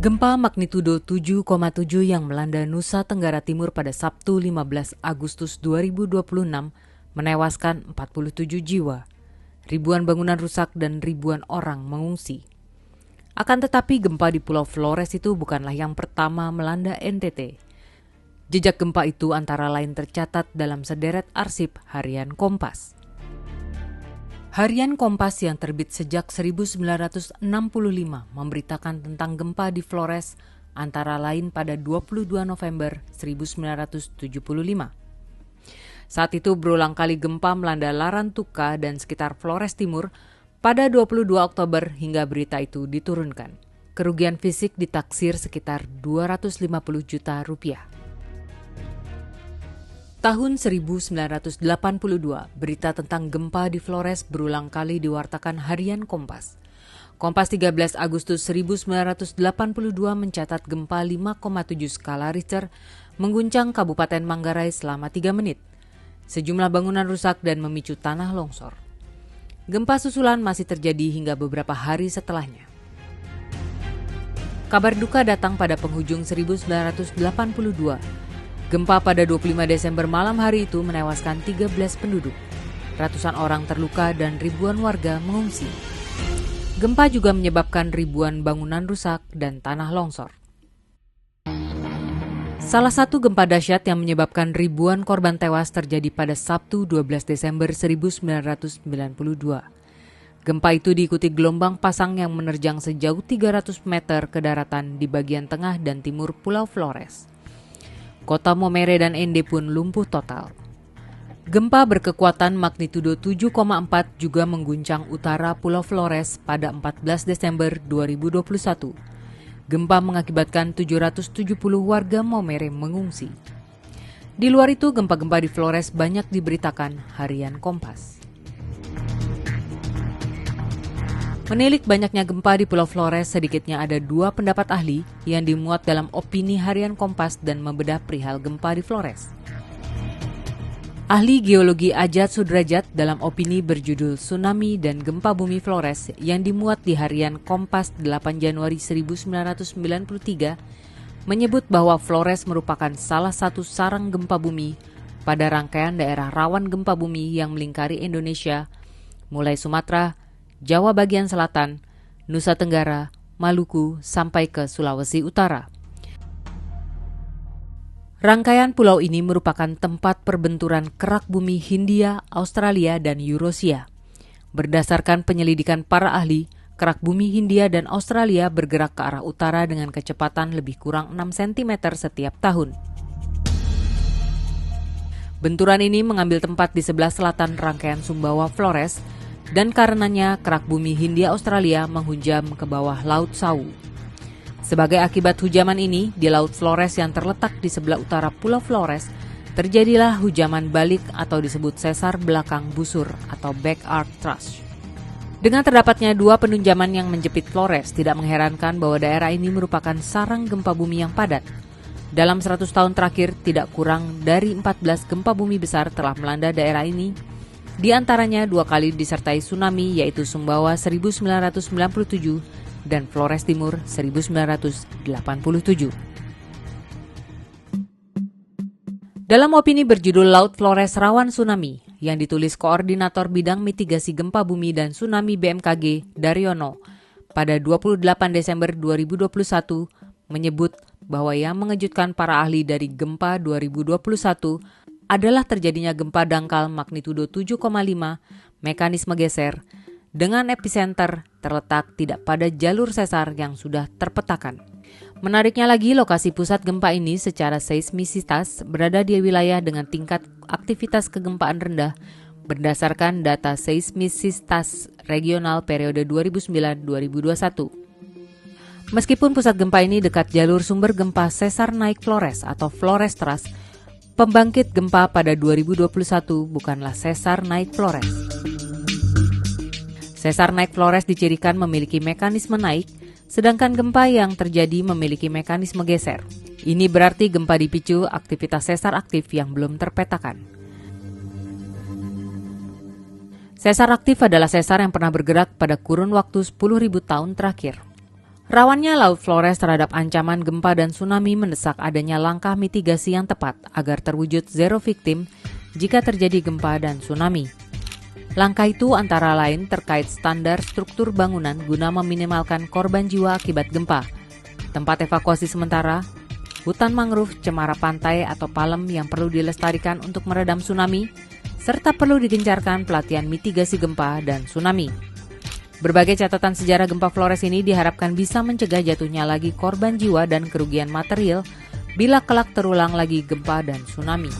Gempa magnitudo 7,7 yang melanda Nusa Tenggara Timur pada Sabtu 15 Agustus 2026 menewaskan 47 jiwa. Ribuan bangunan rusak dan ribuan orang mengungsi. Akan tetapi gempa di Pulau Flores itu bukanlah yang pertama melanda NTT. Jejak gempa itu antara lain tercatat dalam sederet arsip Harian Kompas. Harian Kompas yang terbit sejak 1965 memberitakan tentang gempa di Flores antara lain pada 22 November 1975. Saat itu berulang kali gempa melanda Larantuka dan sekitar Flores Timur pada 22 Oktober hingga berita itu diturunkan. Kerugian fisik ditaksir sekitar 250 juta rupiah. Tahun 1982, berita tentang gempa di Flores berulang kali diwartakan Harian Kompas. Kompas 13 Agustus 1982 mencatat gempa 5,7 skala Richter mengguncang Kabupaten Manggarai selama 3 menit. Sejumlah bangunan rusak dan memicu tanah longsor. Gempa susulan masih terjadi hingga beberapa hari setelahnya. Kabar duka datang pada penghujung 1982. Gempa pada 25 Desember malam hari itu menewaskan 13 penduduk. Ratusan orang terluka dan ribuan warga mengungsi. Gempa juga menyebabkan ribuan bangunan rusak dan tanah longsor. Salah satu gempa dahsyat yang menyebabkan ribuan korban tewas terjadi pada Sabtu 12 Desember 1992. Gempa itu diikuti gelombang pasang yang menerjang sejauh 300 meter ke daratan di bagian tengah dan timur Pulau Flores. Kota Momere dan Ende pun lumpuh total. Gempa berkekuatan magnitudo 7,4 juga mengguncang utara Pulau Flores pada 14 Desember 2021. Gempa mengakibatkan 770 warga Momere mengungsi. Di luar itu, gempa-gempa di Flores banyak diberitakan Harian Kompas. Menilik banyaknya gempa di Pulau Flores, sedikitnya ada 2 pendapat ahli yang dimuat dalam opini Harian Kompas dan membedah perihal gempa di Flores. Ahli geologi Ajat Sudrajat dalam opini berjudul Tsunami dan Gempa Bumi Flores yang dimuat di Harian Kompas 8 Januari 1993 menyebut bahwa Flores merupakan salah satu sarang gempa bumi pada rangkaian daerah rawan gempa bumi yang melingkari Indonesia, mulai Sumatera, Jawa bagian selatan, Nusa Tenggara, Maluku, sampai ke Sulawesi Utara. Rangkaian pulau ini merupakan tempat perbenturan kerak bumi Hindia, Australia, dan Eurasia. Berdasarkan penyelidikan para ahli, kerak bumi Hindia dan Australia bergerak ke arah utara dengan kecepatan lebih kurang 6 cm setiap tahun. Benturan ini mengambil tempat di sebelah selatan rangkaian Sumbawa Flores, dan karenanya kerak bumi Hindia Australia menghujam ke bawah Laut Sawu. Sebagai akibat hujaman ini, di Laut Flores yang terletak di sebelah utara Pulau Flores, terjadilah hujaman balik atau disebut sesar belakang busur atau backyard thrust. Dengan terdapatnya 2 penunjaman yang menjepit Flores, tidak mengherankan bahwa daerah ini merupakan sarang gempa bumi yang padat. Dalam 100 tahun terakhir, tidak kurang dari 14 gempa bumi besar telah melanda daerah ini. Di antaranya 2 kali disertai tsunami, yaitu Sumbawa 1997 dan Flores Timur 1987. Dalam opini berjudul Laut Flores Rawan Tsunami, yang ditulis Koordinator Bidang Mitigasi Gempa Bumi dan Tsunami BMKG, Daryono, pada 28 Desember 2021, menyebut bahwa yang mengejutkan para ahli dari gempa 2021 adalah terjadinya gempa dangkal magnitudo 7,5 mekanisme geser dengan epicenter terletak tidak pada jalur sesar yang sudah terpetakan. Menariknya lagi, lokasi pusat gempa ini secara seismisitas berada di wilayah dengan tingkat aktivitas kegempaan rendah berdasarkan data seismisitas regional periode 2009-2021. Meskipun pusat gempa ini dekat jalur sumber gempa sesar naik Flores atau Flores Thrust, pembangkit gempa pada 2021 bukanlah sesar naik Flores. Sesar naik Flores dicirikan memiliki mekanisme naik, sedangkan gempa yang terjadi memiliki mekanisme geser. Ini berarti gempa dipicu aktivitas sesar aktif yang belum terpetakan. Sesar aktif adalah sesar yang pernah bergerak pada kurun waktu 10.000 tahun terakhir. Rawannya Laut Flores terhadap ancaman gempa dan tsunami mendesak adanya langkah mitigasi yang tepat agar terwujud zero victim jika terjadi gempa dan tsunami. Langkah itu antara lain terkait standar struktur bangunan guna meminimalkan korban jiwa akibat gempa, tempat evakuasi sementara, hutan mangrove, cemara pantai atau palem yang perlu dilestarikan untuk meredam tsunami, serta perlu digencarkan pelatihan mitigasi gempa dan tsunami. Berbagai catatan sejarah gempa Flores ini diharapkan bisa mencegah jatuhnya lagi korban jiwa dan kerugian material bila kelak terulang lagi gempa dan tsunami.